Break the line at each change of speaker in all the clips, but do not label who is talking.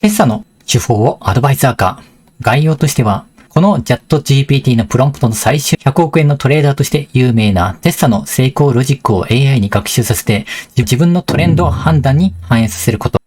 テッサの手法をアドバイザー化。概要としては、この ChatGPT のプロンプトの最終100億円のトレーダーとして有名なテッサの成功ロジックを AI に学習させて、自分のトレンド判断に反映させること。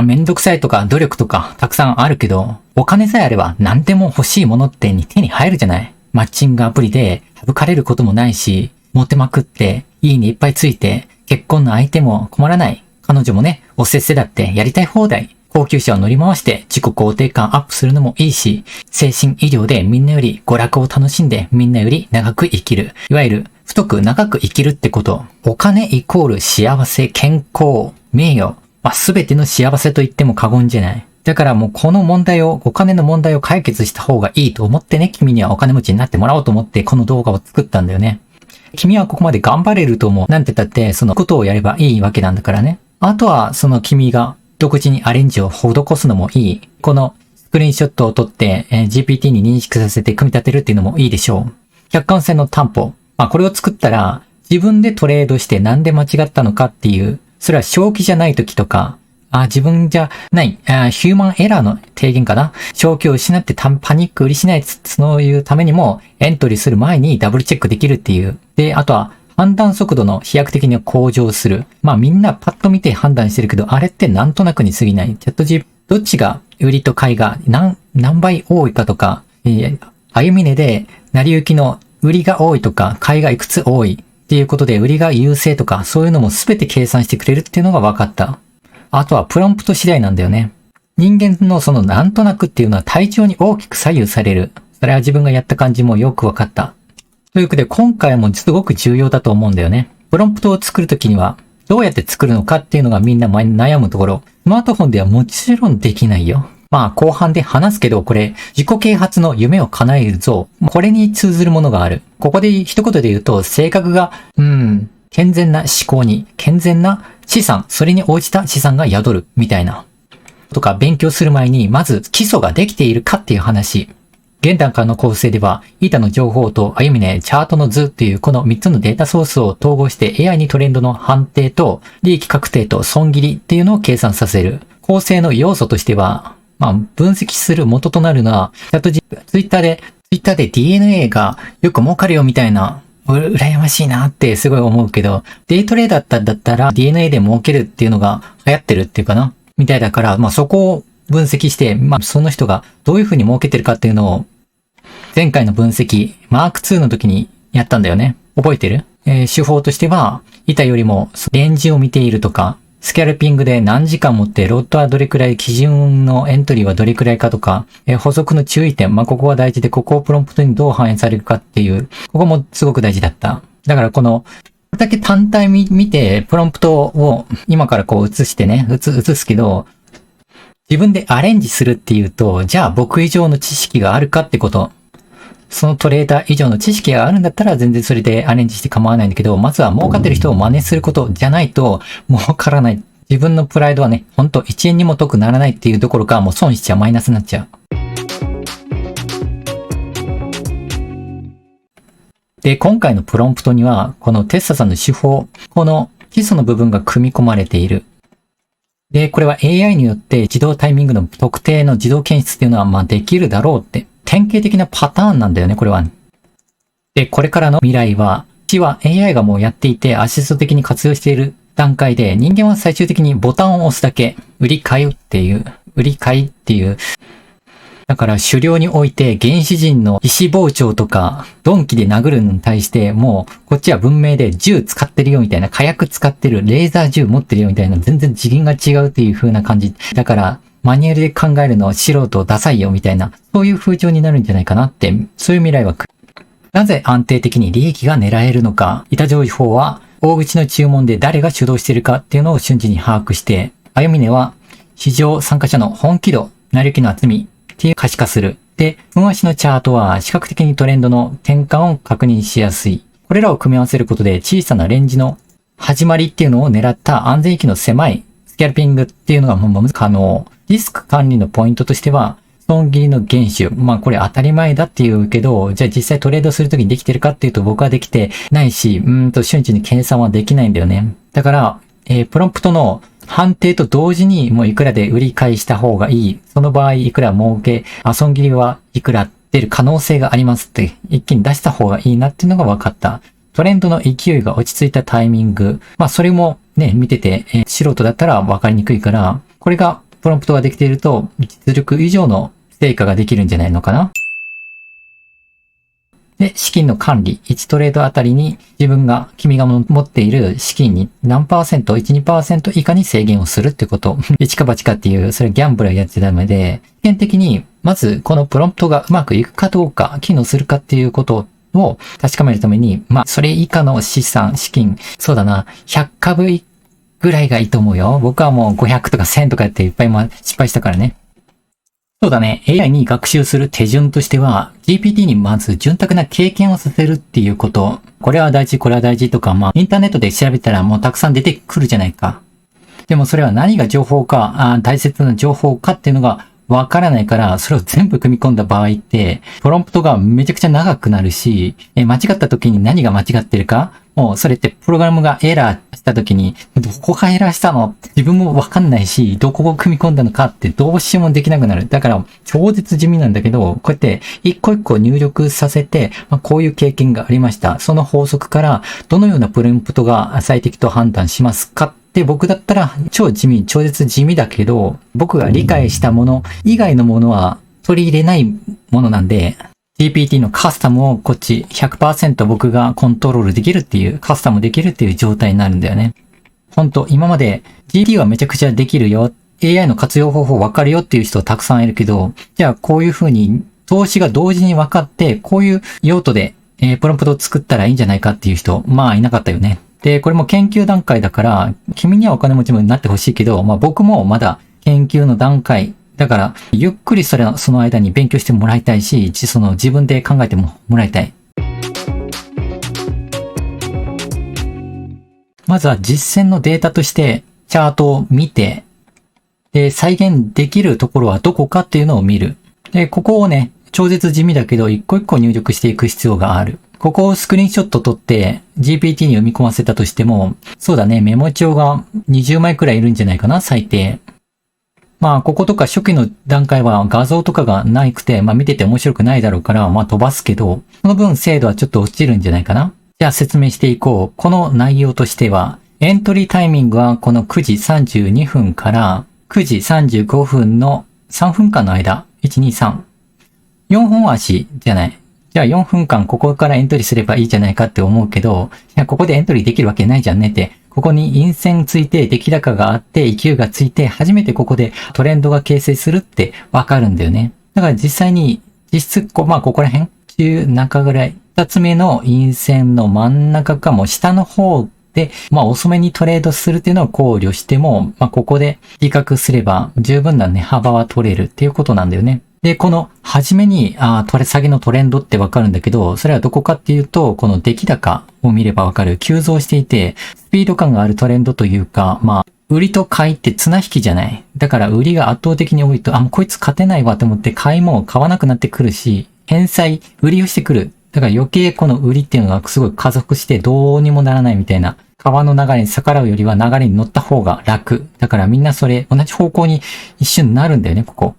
めんどくさいとか努力とかたくさんあるけど、お金さえあれば何でも欲しいものって手に入るじゃない。マッチングアプリで省かれることもないし、モテまくって、いいねいっぱいついて、結婚の相手も困らない。彼女もね、おせっせだってやりたい放題。高級車を乗り回して自己肯定感アップするのもいいし、精神医療でみんなより娯楽を楽しんでみんなより長く生きる。いわゆる太く長く生きるってこと。お金イコール幸せ、健康、名誉。すべての幸せと言っても過言じゃない。だからもうこの問題を、お金の問題を解決した方がいいと思ってね、君にはお金持ちになってもらおうと思ってこの動画を作ったんだよね。君はここまで頑張れると思う。なんて言ったってそのことをやればいいわけなんだからね。あとはその君が独自にアレンジを施すのもいい。このスクリーンショットを撮って、GPT に認識させて組み立てるっていうのもいいでしょう。客観性の担保。これを作ったら自分でトレードしてなんで間違ったのかっていう、それは正気じゃない時とか、自分じゃない、ヒューマンエラーの低減かな。正気を失ってパニック売りしない、そういうためにもエントリーする前にダブルチェックできるっていう。で、あとは判断速度の飛躍的に向上する。みんなパッと見て判断してるけど、あれってなんとなくに過ぎない。どっちが売りと買いが何倍多いかとか、歩み値で成り行きの売りが多いとか、買いがいくつ多いっていうことで、売りが優勢とか、そういうのもすべて計算してくれるっていうのが分かった。あとはプロンプト次第なんだよね。人間のそのなんとなくっていうのは体調に大きく左右される。それは自分がやった感じもよく分かった。ということで今回もすごく重要だと思うんだよね。プロンプトを作るときにはどうやって作るのかっていうのがみんな悩むところ。スマートフォンではもちろんできないよ。後半で話すけどこれ自己啓発の夢を叶えるぞ。これに通ずるものがある。ここで一言で言うと性格が、健全な思考に健全な資産、それに応じた資産が宿るみたいな。とか勉強する前にまず基礎ができているかっていう話。現段階の構成では、イータの情報と歩み値、チャートの図っていうこの3つのデータソースを統合して AI にトレンドの判定と利益確定と損切りっていうのを計算させる。構成の要素としては、分析する元となるのは、ツイッターで DNA がよく儲かるよみたいな、羨ましいなってすごい思うけど、デイトレーダーだったら DNA で儲けるっていうのが流行ってるっていうかなみたいだから、そこを分析して、その人がどういう風に儲けてるかっていうのを、前回の分析、マーク2の時にやったんだよね。覚えてる？手法としては、板よりもレンジを見ているとか、スキャルピングで何時間持ってロットはどれくらい、基準のエントリーはどれくらいかとか、補足の注意点、ここは大事で、ここをプロンプトにどう反映されるかっていう、ここもすごく大事だった。だからこれだけ単体見て、プロンプトを今から映してね、映すけど、自分でアレンジするっていうと、じゃあ僕以上の知識があるかってこと。そのトレーダー以上の知識があるんだったら全然それでアレンジして構わないんだけど、まずは儲かってる人を真似することじゃないと儲からない。自分のプライドはね、ほんと1円にも得くならないっていうどころかもう損しちゃう、マイナスになっちゃう。で、今回のプロンプトには、このテッサさんの手法、この基礎の部分が組み込まれている。で、これは AI によって自動タイミングの特定の自動検出っていうのはできるだろうって。典型的なパターンなんだよね、これは。で、これからの未来は、AI がもうやっていてアシスト的に活用している段階で、人間は最終的にボタンを押すだけ、売り買いっていう。だから狩猟において原始人の石包丁とか鈍器で殴るのに対してもうこっちは文明で銃使ってるよみたいな、火薬使ってる、レーザー銃持ってるよみたいな、全然次元が違うっていう風な感じ。だからマニュアルで考えるのは素人ダサいよみたいな、そういう風潮になるんじゃないかなって、そういう未来は来る。なぜ安定的に利益が狙えるのか。板情報は大口の注文で誰が主導しているかっていうのを瞬時に把握して、歩み値は市場参加者の本気度、成り行きの厚みっていう可視化する。で、分足のチャートは視覚的にトレンドの転換を確認しやすい。これらを組み合わせることで小さなレンジの始まりっていうのを狙った安全域の狭いスキャルピングっていうのが可能。リスク管理のポイントとしては、損切りの厳守。これ当たり前だっていうけど、じゃあ実際トレードするときにできてるかっていうと僕はできてないし、瞬時に計算はできないんだよね。だから、プロンプトの判定と同時にもういくらで売り買いした方がいい。その場合いくら儲け、損切りはいくら出る可能性がありますって一気に出した方がいいなっていうのが分かった。トレンドの勢いが落ち着いたタイミング。それもね、見てて、素人だったら分かりにくいから、これがプロンプトができていると実力以上の成果ができるんじゃないのかな。で、資金の管理。1トレードあたりに君が持っている資金に何%、1、2% 以下に制限をするってこと。一か八かっていう、それギャンブルはやっちゃダメで、基本的に、まずこのプロンプトがうまくいくかどうか、機能するかっていうことを確かめるために、それ以下の資金、そうだな、100株ぐらいがいいと思うよ。僕はもう500とか1000とかやっていっぱい失敗したからね。そうだね。AI に学習する手順としては、GPT にまず潤沢な経験をさせるっていうこと。これは大事、これは大事とか、インターネットで調べたらもうたくさん出てくるじゃないか。でもそれは何が情報か、大切な情報かっていうのがわからないから、それを全部組み込んだ場合って、プロンプトがめちゃくちゃ長くなるし、間違った時に何が間違ってるか、もうそれってプログラムがエラーした時に、どこがエラーしたの自分もわかんないし、どこを組み込んだのかってどうしようもできなくなる。だから超絶地味なんだけど、こうやって一個一個入力させて、こういう経験がありました。その法則からどのようなプロンプトが最適と判断しますかって僕だったら超絶地味だけど、僕が理解したもの以外のものは取り入れないものなんで、GPT のカスタムをこっち 100% 僕がコントロールできるっていう、カスタムできるっていう状態になるんだよね。今まで GPT はめちゃくちゃできるよ。AI の活用方法わかるよっていう人たくさんいるけど、じゃあこういう風に投資が同時に分かって、こういう用途で、プロンプトを作ったらいいんじゃないかっていう人、いなかったよね。で、これも研究段階だから、君にはお金持ちになってほしいけど、僕もまだ研究の段階、だから、ゆっくりその間に勉強してもらいたいし、自分で考えてもらいたい。まずは実践のデータとして、チャートを見て、で、再現できるところはどこかっていうのを見る。で、ここをね、超絶地味だけど、一個一個入力していく必要がある。ここをスクリーンショット撮って、GPT に読み込ませたとしても、そうだね、メモ帳が20枚くらいいるんじゃないかな、最低。こことか初期の段階は画像とかがないくて、見てて面白くないだろうから、飛ばすけど、その分精度はちょっと落ちるんじゃないかな。じゃあ説明していこう。この内容としては、エントリータイミングはこの9時32分から9時35分の3分間の間、1、2、3。4本足じゃない。じゃあ4分間ここからエントリーすればいいじゃないかって思うけど、ここでエントリーできるわけないじゃんねって。ここに陰線ついて出来高があって勢いがついて初めてここでトレンドが形成するってわかるんだよね。だから実際に実質ここら辺中中ぐらい二つ目の陰線の真ん中かも下の方で遅めにトレードするっていうのを考慮してもここで比較すれば十分なね幅は取れるっていうことなんだよね。で、この初めに下げのトレンドってわかるんだけど、それはどこかっていうと、この出来高を見ればわかる。急増していて、スピード感があるトレンドというか、売りと買いって綱引きじゃない。だから売りが圧倒的に多いと、もうこいつ勝てないわと思って買いも買わなくなってくるし、返済、売りをしてくる。だから余計この売りっていうのがすごい加速してどうにもならないみたいな。川の流れに逆らうよりは流れに乗った方が楽。だからみんなそれ同じ方向に一瞬なるんだよね、ここ。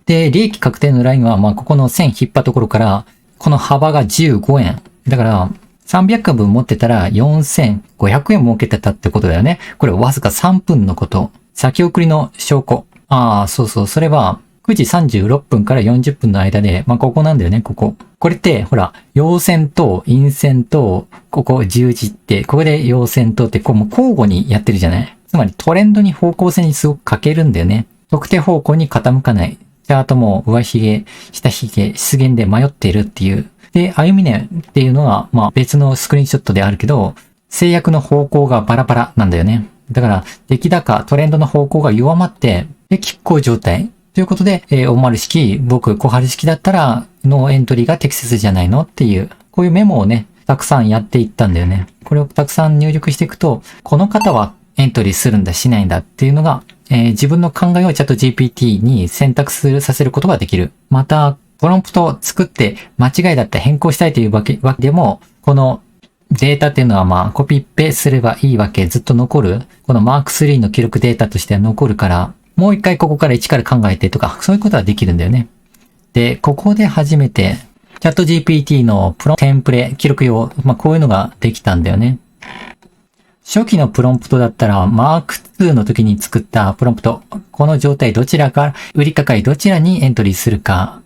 で、利益確定のラインは、ここの線引っ張ったところから、この幅が15円。だから、300株持ってたら4500円儲けてたってことだよね。これわずか3分のこと。先送りの証拠。それは、9時36分から40分の間で、ここなんだよね、ここ。これって、ほら、陽線と陰線と、ここ十字って、ここで陽線とって、もう交互にやってるじゃない。つまりトレンドに方向性にすごく欠けるんだよね。特定方向に傾かない。チャートも上髭、下髭、出現で迷っているっていう。で、歩みねっていうのは、別のスクリーンショットであるけど、制約の方向がバラバラなんだよね。だから、出来高、トレンドの方向が弱まって、で、拮抗状態。ということで、大丸式、僕、小春式だったら、ノーエントリーが適切じゃないのっていう、こういうメモをね、たくさんやっていったんだよね。これをたくさん入力していくと、この方はエントリーするんだ、しないんだっていうのが、自分の考えをチャット GPT に選択させることができる。また、プロンプトを作って間違いだったら変更したいというわけでも、このデータっていうのはまあコピペすればいいわけ、ずっと残る。このマーク3の記録データとしては残るから、もう一回ここから一から考えてとか、そういうことはできるんだよね。で、ここで初めて、チャット GPT のテンプレ、記録用、まあこういうのができたんだよね。初期のプロンプトだったら、マーク2の時に作ったプロンプト、この状態どちらか、売りか買いどちらにエントリーするか、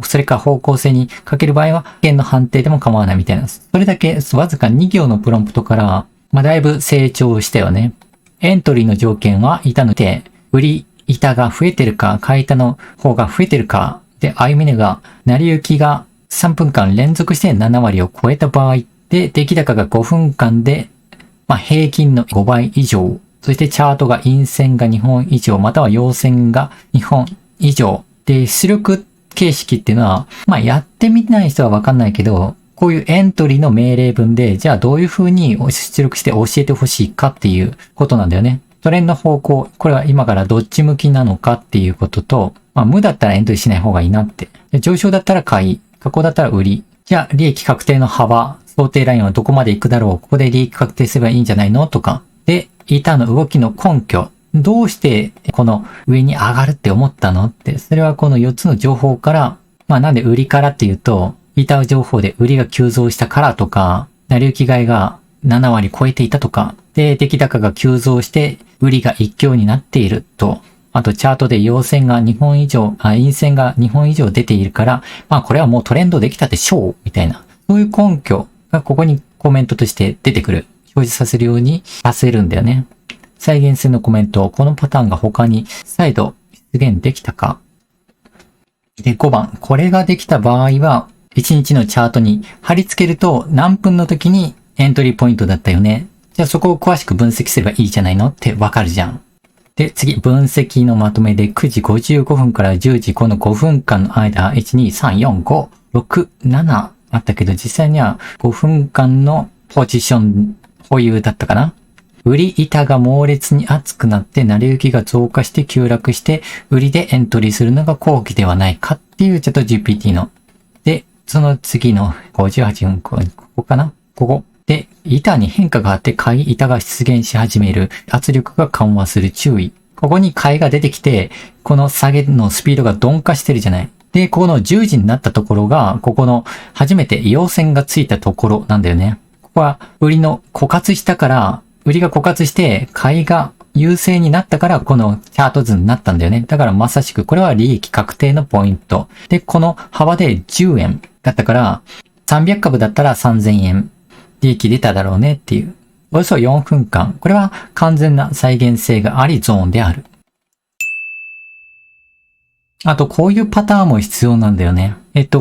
それか方向性にかける場合は、件の判定でも構わないみたいな。それだけわずか2行のプロンプトから、まあだいぶ成長したよね。エントリーの条件は板の手、売り板が増えてるか、買い板の方が増えてるか、で、歩み値が、成り行きが3分間連続して7割を超えた場合で、出来高が5分間で、まあ平均の5倍以上、そしてチャートが陰線が2本以上、または陽線が2本以上。で、出力形式っていうのは、まあやってみない人はわかんないけど、こういうエントリーの命令文で、じゃあどういう風に出力して教えてほしいかっていうことなんだよね。トレンドの方向、これは今からどっち向きなのかっていうことと、まあ無だったらエントリーしない方がいいなって。上昇だったら買い、下降だったら売り。じゃあ利益確定の幅、想定ラインはどこまで行くだろう、ここで利益確定すればいいんじゃないのとか。で、板の動きの根拠。どうしてこの上に上がるって思ったのって、それはこの4つの情報から、まあなんで売りからっていうと、板情報で売りが急増したからとか、成り行き買いが7割超えていたとか、で、出来高が急増して売りが一強になっていると、あとチャートで陽線が2本以上、陰線が2本以上出ているから、まあこれはもうトレンドできたでしょうみたいな、そういう根拠がここにコメントとして出てくる。表示させるようにさせるんだよね。再現性のコメント、このパターンが他に再度出現できたか。で、5番。これができた場合は、1日のチャートに貼り付けると何分の時にエントリーポイントだったよね。じゃあそこを詳しく分析すればいいじゃないのってわかるじゃん。で、次、分析のまとめで9時55分から10時、この5分間の間、1、2、3、4、5、6、7あったけど、実際には5分間のポジション保有だったかな。売り板が猛烈に熱くなって成り行きが増加して急落して売りでエントリーするのが後期ではないかっていうチャット GPT の。で、その次の58分、ここかなここ。で、板に変化があって買い板が出現し始める。圧力が緩和する注意。ここに買いが出てきて、この下げのスピードが鈍化してるじゃない。で、この10時になったところが、ここの初めて陽線がついたところなんだよね。ここは売りの枯渇したから、売りが枯渇して買いが優勢になったからこのチャート図になったんだよね。だからまさしくこれは利益確定のポイント。で、この幅で10円だったから300株だったら3000円利益出ただろうねっていう。およそ4分間。これは完全な再現性がありゾーンである。あと、こういうパターンも必要なんだよね。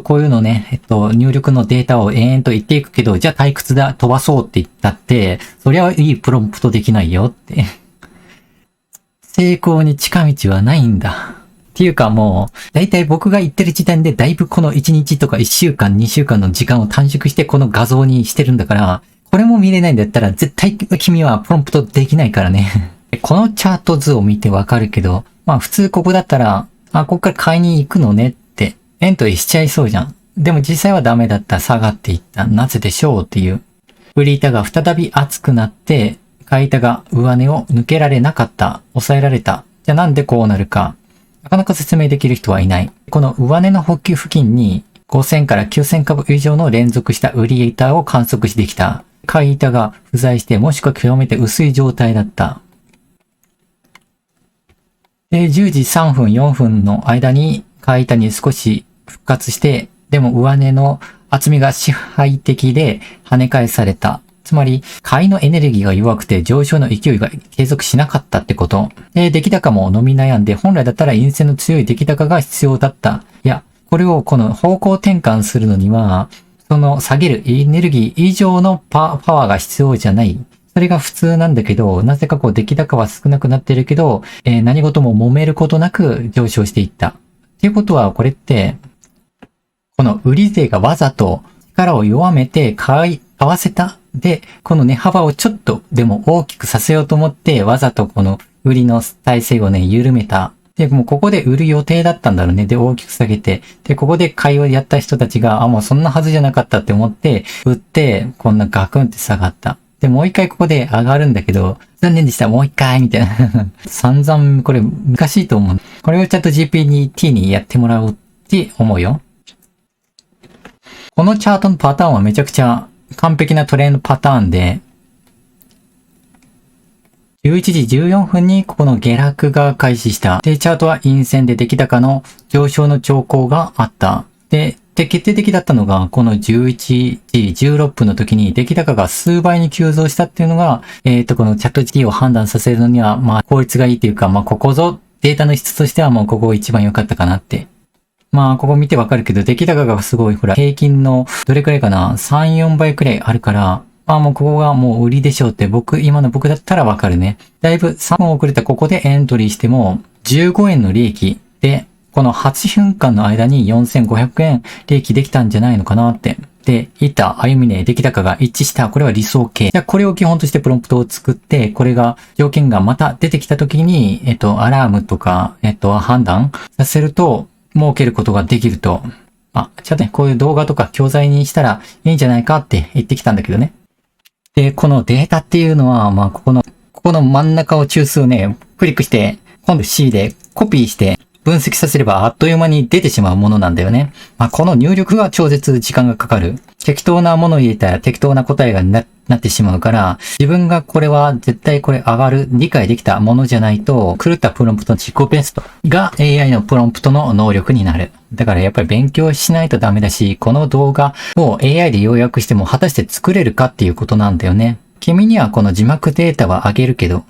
こういうのね、入力のデータを延々と言っていくけど、じゃあ退屈だ、飛ばそうって言ったって、そりゃいいプロンプトできないよって。成功に近道はないんだ。っていうかもう、だいたい僕が言ってる時点でだいぶこの1日とか1週間、2週間の時間を短縮してこの画像にしてるんだから、これも見れないんだったら絶対君はプロンプトできないからね。このチャート図を見てわかるけど、まあ普通ここだったら、ここから買いに行くのねってエントリーしちゃいそうじゃん。でも実際はダメだった、下がっていった、なぜでしょうっていう。売り板が再び熱くなって、買い板が上値を抜けられなかった、抑えられた。じゃあなんでこうなるか。なかなか説明できる人はいない。この上値の補給付近に5000から9000株以上の連続した売り板を観測してきた。買い板が不在して、もしくは極めて薄い状態だった。で、10時3分、4分の間に買い板に少し復活して、でも上値の厚みが支配的で跳ね返された。つまり、買いのエネルギーが弱くて上昇の勢いが継続しなかったってこと。で、出来高も伸び悩んで、本来だったら陰線の強い出来高が必要だった。いや、これをこの方向転換するのには、その下げるエネルギー以上のパワーが必要じゃない。それが普通なんだけど、なぜかこう出来高は少なくなってるけど、何事も揉めることなく上昇していった。っていうことはこれって、この売り勢がわざと力を弱めて買い合わせた。で、この値幅をちょっとでも大きくさせようと思って、わざとこの売りの体勢をね、緩めた。で、もうここで売る予定だったんだろうね。で、大きく下げて。で、ここで買いをやった人たちが、もうそんなはずじゃなかったって思って、売って、こんなガクンって下がった。で、もう一回ここで上がるんだけど、残念でした、もう一回みたいな。散々、これ難しいと思う。これをちゃんと GPT にやってもらおうって思うよ。このチャートのパターンはめちゃくちゃ完璧なトレンドパターンで、11時14分にここの下落が開始した。で、チャートは陰線で出来高の上昇の兆候があった。で、決定的だったのが、この11時16分の時に出来高が数倍に急増したっていうのが、このチャット GT を判断させるのには、効率がいいというか、ここぞ、データの質としてはもうここ一番良かったかなって。ここ見てわかるけど、出来高がすごい、ほら、平均のどれくらいかな ?3、4倍くらいあるから、もうここがもう売りでしょうって今の僕だったらわかるね。だいぶ3分遅れたここでエントリーしても、15円の利益で、この8分間の間に4500円利益できたんじゃないのかなって。で、板、歩みね、出来高が一致した。これは理想形。じゃあこれを基本としてプロンプトを作って、これが、条件がまた出てきた時に、アラームとか、判断させると、儲けることができると。ちょっとね、こういう動画とか教材にしたらいいんじゃないかって言ってきたんだけどね。で、このデータっていうのは、ここの真ん中を中枢をね、クリックして、今度 C でコピーして分析させればあっという間に出てしまうものなんだよね。この入力は超絶時間がかかる。適当なものを入れたら適当な答えがなってしまうから、自分がこれは絶対これ上がる、理解できたものじゃないと、狂ったプロンプトの自己ベストが AI のプロンプトの能力になる。だからやっぱり勉強しないとダメだし、この動画を AI で要約しても果たして作れるかっていうことなんだよね。君にはこの字幕データはあげるけど、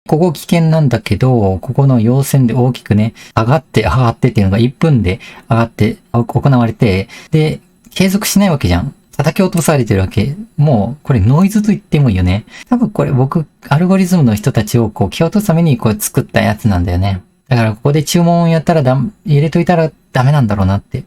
ここ危険なんだけど、ここの陽線で大きくね、上がってっていうのが1分で上がって行われて、で、継続しないわけじゃん。叩き落とされてるわけ。もう、これノイズと言ってもいいよね。多分これ僕、アルゴリズムの人たちを蹴落とすために作ったやつなんだよね。だからここで注文をやったら入れといたらダメなんだろうなって。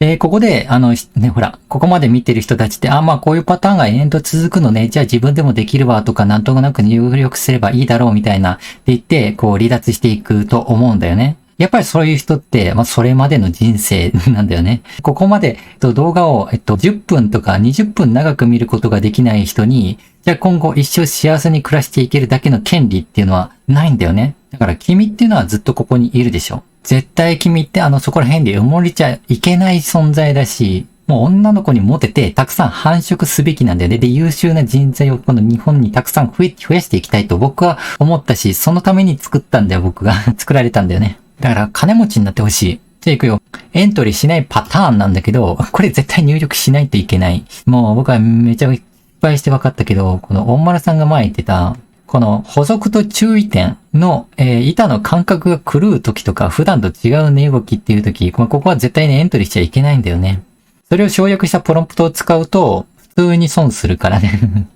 で、ここで、ほら、ここまで見てる人たちって、こういうパターンが延々と続くのね。じゃあ自分でもできるわとか、なんとなく入力すればいいだろうみたいな、って言って、離脱していくと思うんだよね。やっぱりそういう人って、それまでの人生なんだよね。ここまで、動画を、10分とか20分長く見ることができない人に、じゃあ今後一生幸せに暮らしていけるだけの権利っていうのはないんだよね。だから君っていうのはずっとここにいるでしょ。絶対君ってそこら辺で埋もれちゃいけない存在だし、もう女の子にモテてたくさん繁殖すべきなんだよね。で、優秀な人材をこの日本にたくさん増やしていきたいと僕は思ったし、そのために作ったんだよ、僕が。作られたんだよね。だから金持ちになってほしい。じゃあ行くよ。エントリーしないパターンなんだけど、これ絶対入力しないといけない。もう僕はめちゃ失敗して分かったけど、この大丸さんが前言ってた、この補足と注意点の、板の感覚が狂う時とか、普段と違う値動きっていう時、ここは絶対にエントリーしちゃいけないんだよね。それを省略したプロンプトを使うと、普通に損するからね。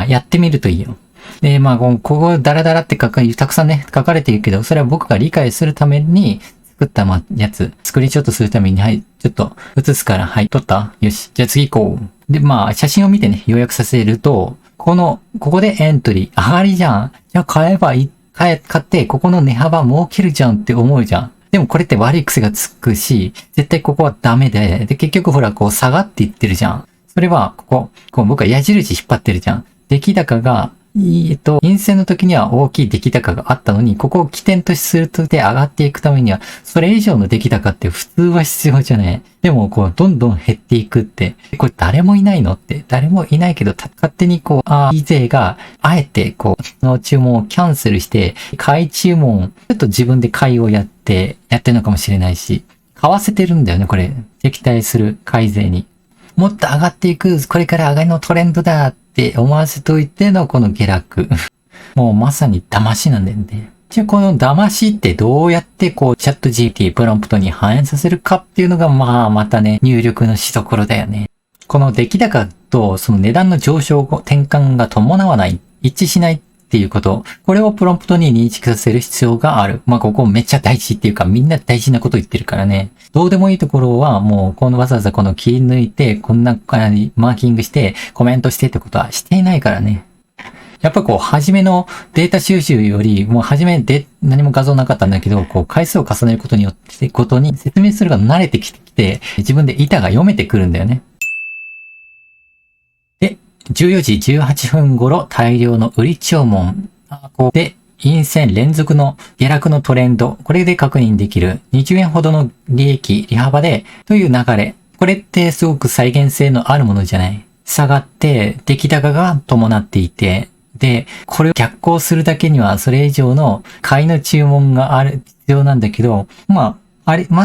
やってみるといいよ。で、ここダラダラってたくさんね、書かれているけど、それは僕が理解するために作ったやつ、スクリーンショットするために、はい、ちょっと写すから、はい、撮ったよし。じゃあ次行こう。で、写真を見てね、要約させると、ここでエントリー、上がりじゃん。じゃあ買って、ここの値幅儲けるじゃんって思うじゃん。でもこれって悪い癖がつくし、絶対ここはダメで、結局ほら、下がっていってるじゃん。それは、僕は矢印引っ張ってるじゃん。出来高が、陰線の時には大きい出来高があったのに、ここを起点とするとで上がっていくためには、それ以上の出来高って普通は必要じゃない。でも、どんどん減っていくって、これ誰もいないのって、誰もいないけど、勝手にい勢が、あえて、の注文をキャンセルして、買い注文、ちょっと自分で買いをやってるのかもしれないし、買わせてるんだよね、これ。敵対する買い勢に。もっと上がっていく、これから上がりのトレンドだって思わせといてのこの下落。もうまさに騙しなんだよね。じゃあこの騙しってどうやってチャット GPT プロンプトに反映させるかっていうのがまたね、入力のしどころだよね。この出来高とその値段の上昇転換が伴わない、一致しないっていうこと、これをプロンプトに認識させる必要がある。ここめっちゃ大事っていうかみんな大事なこと言ってるからね。どうでもいいところはもうわざわざ切り抜いてこんな感じにマーキングしてコメントしてってことはしていないからね。やっぱこう、初めのデータ収集より、もう初めで何も画像なかったんだけど、こう、回数を重ねることによって、ことに説明するが慣れてきて、自分で板が読めてくるんだよね。で、14時18分頃、大量の売り注文。こうで、陰線連続の下落のトレンド。これで確認できる。20円ほどの利益、利幅で、という流れ。これってすごく再現性のあるものじゃない。下がって、出来高が伴っていて、で、これを逆行するだけにはそれ以上の買いの注文がある、必要なんだけど、ま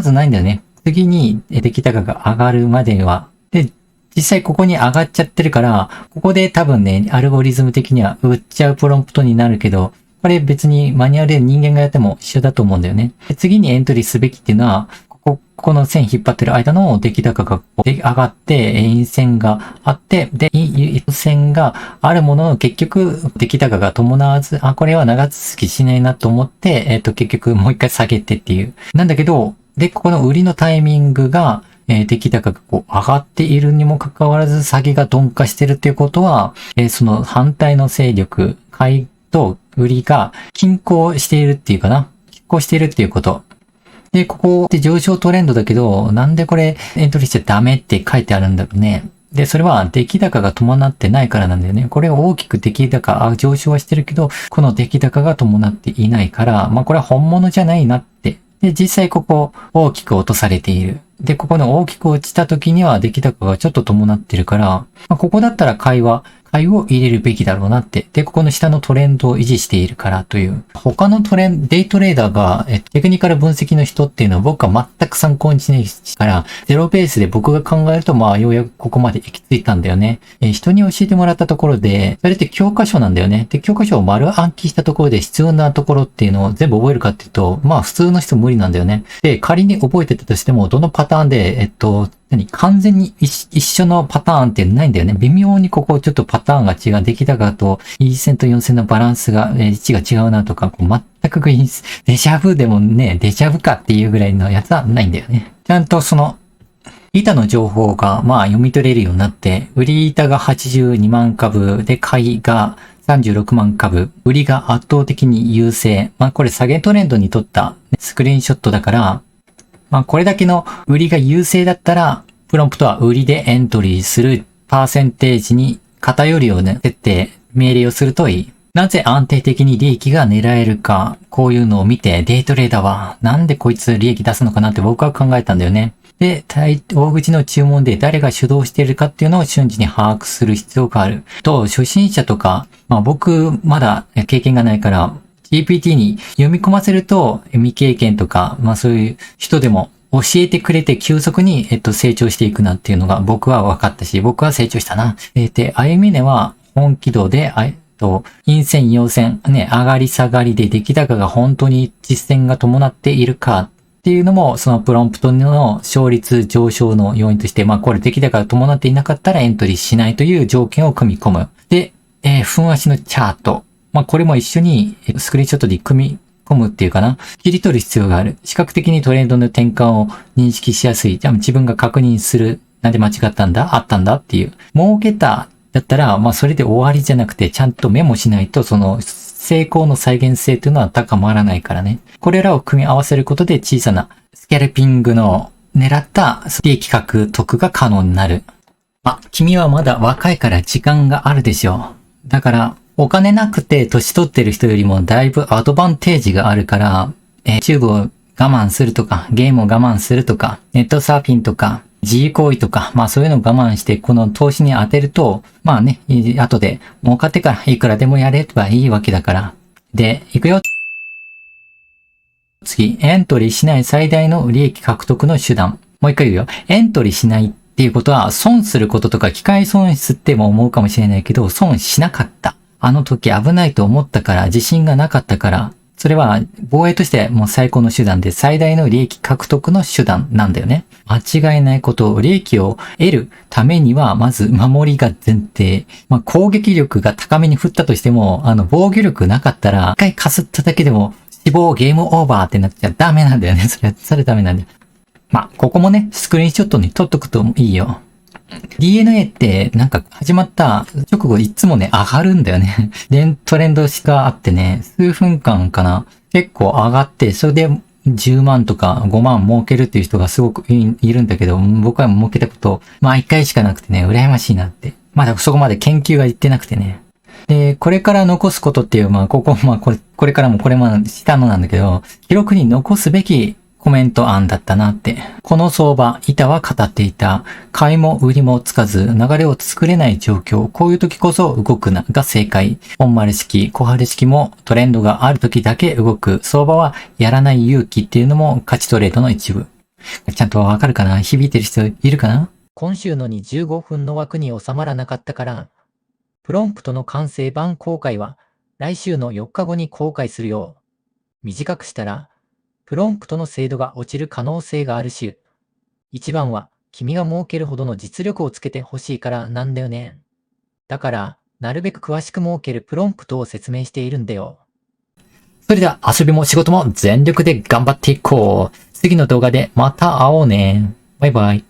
ずないんだよね。次に出来高が上がるまでは。で、実際ここに上がっちゃってるから、ここで多分ね、アルゴリズム的には売っちゃうプロンプトになるけど、これ別にマニュアルで人間がやっても一緒だと思うんだよね。で次にエントリーすべきっていうのは、ここの線引っ張ってる間の出来高が上がって、陰線があって、で、陰線があるものの結局出来高が伴わず、これは長続きしないなと思って、結局もう一回下げてっていう。なんだけど、で、ここの売りのタイミングが、出来高がこう上がっているにもかかわらず、下げが鈍化してるっていうことは、その反対の勢力、買いと売りが均衡しているっていうかな。拮抗しているっていうこと。で、ここって上昇トレンドだけど、なんでこれエントリーしちゃダメって書いてあるんだろうね。で、それは出来高が伴ってないからなんだよね。これを大きく出来高、上昇はしてるけど、この出来高が伴っていないから、これは本物じゃないなって。で、実際ここ大きく落とされている。で、ここの大きく落ちた時には出来高がちょっと伴ってるから、ここだったら買いを入れるべきだろうなって。で、ここの下のトレンドを維持しているからという。他のデイトレーダーが、テクニカル分析の人っていうのは僕は全く参考にしないから、ゼロベースで僕が考えると、ようやくここまで行き着いたんだよね。人に教えてもらったところで、それって教科書なんだよね。で、教科書を丸暗記したところで必要なところっていうのを全部覚えるかっていうと、普通の人無理なんだよね。で、仮に覚えてたとしても、どのパターンで、完全に一緒のパターンってないんだよね。微妙にここちょっとパターンが違う。出来高とE線と4線のバランスが、位置が違うなとか、全くデジャブでもね、デジャブかっていうぐらいのやつはないんだよね。ちゃんとその、板の情報が読み取れるようになって、売り板が82万株で買いが36万株、売りが圧倒的に優勢。これ下げトレンドに撮ったスクリーンショットだから、これだけの売りが優勢だったら、プロンプトは売りでエントリーするパーセンテージに偏るような設定、命令をするといい。なぜ安定的に利益が狙えるか、こういうのを見てデイトレーダーはなんでこいつ利益出すのかなって僕は考えたんだよね。で、大口の注文で誰が主導しているかっていうのを瞬時に把握する必要がある。初心者とか、僕まだ経験がないから、GPT に読み込ませると未経験とか、そういう人でも教えてくれて急速に、成長していくなっていうのが僕は分かったし、僕は成長したな。で、歩みねは本気度で、陰線、陽線、上がり下がりで出来高が本当に実践が伴っているかっていうのも、そのプロンプトの勝率上昇の要因として、これ出来高が伴っていなかったらエントリーしないという条件を組み込む。で、分足のチャート。これも一緒にスクリーンショットで組み込むっていうかな。切り取る必要がある。視覚的にトレンドの転換を認識しやすい。じゃあ自分が確認する。なんで間違ったんだあったんだっていう。儲けただったら、それで終わりじゃなくて、ちゃんとメモしないと、その成功の再現性というのは高まらないからね。これらを組み合わせることで小さなスキャルピングの狙った利益獲得が可能になる。君はまだ若いから時間があるでしょう。だから、お金なくて年取ってる人よりもだいぶアドバンテージがあるから、YouTube を我慢するとか、ゲームを我慢するとか、ネットサーフィンとか、自由行為とか、そういうのを我慢して、この投資に当てると、後で儲かってからいくらでもやればいいわけだから。で、行くよ。次、エントリーしない最大の利益獲得の手段。もう一回言うよ。エントリーしないっていうことは、損することとか機械損失っても思うかもしれないけど、損しなかった。あの時危ないと思ったから、自信がなかったから、それは防衛としてもう最高の手段で最大の利益獲得の手段なんだよね。間違いないことを利益を得るためにはまず守りが前提。攻撃力が高めに振ったとしても、防御力なかったら一回かすっただけでも死亡ゲームオーバーってなっちゃダメなんだよね。それダメなんだよ。ここもね、スクリーンショットに撮っとくといいよ。DNA ってなんか始まった直後いつもね、上がるんだよね。で、トレンドがあってね、数分間かな。結構上がって、それで10万とか5万儲けるっていう人がすごくいるんだけど、僕は儲けたこと、まあ1回しかなくてね、羨ましいなって。まだそこまで研究がいってなくてね。で、これから残すことっていう、まあこれからもこれまでしたのなんだけど、記録に残すべきコメント案だったなって。この相場、板は語っていた。買いも売りもつかず、流れを作れない状況。こういう時こそ動くなが正解。本丸式、小春式もトレンドがある時だけ動く。相場はやらない勇気っていうのも価値トレードの一部。ちゃんとわかるかな？響いてる人いるかな？今週のに15分の枠に収まらなかったから、プロンプトの完成版公開は来週の4日後に公開するよう。短くしたら、プロンプトの精度が落ちる可能性があるし、一番は君が儲けるほどの実力をつけてほしいからなんだよね。だから、なるべく詳しく儲けるプロンプトを説明しているんだよ。それでは遊びも仕事も全力で頑張っていこう。次の動画でまた会おうね。バイバイ。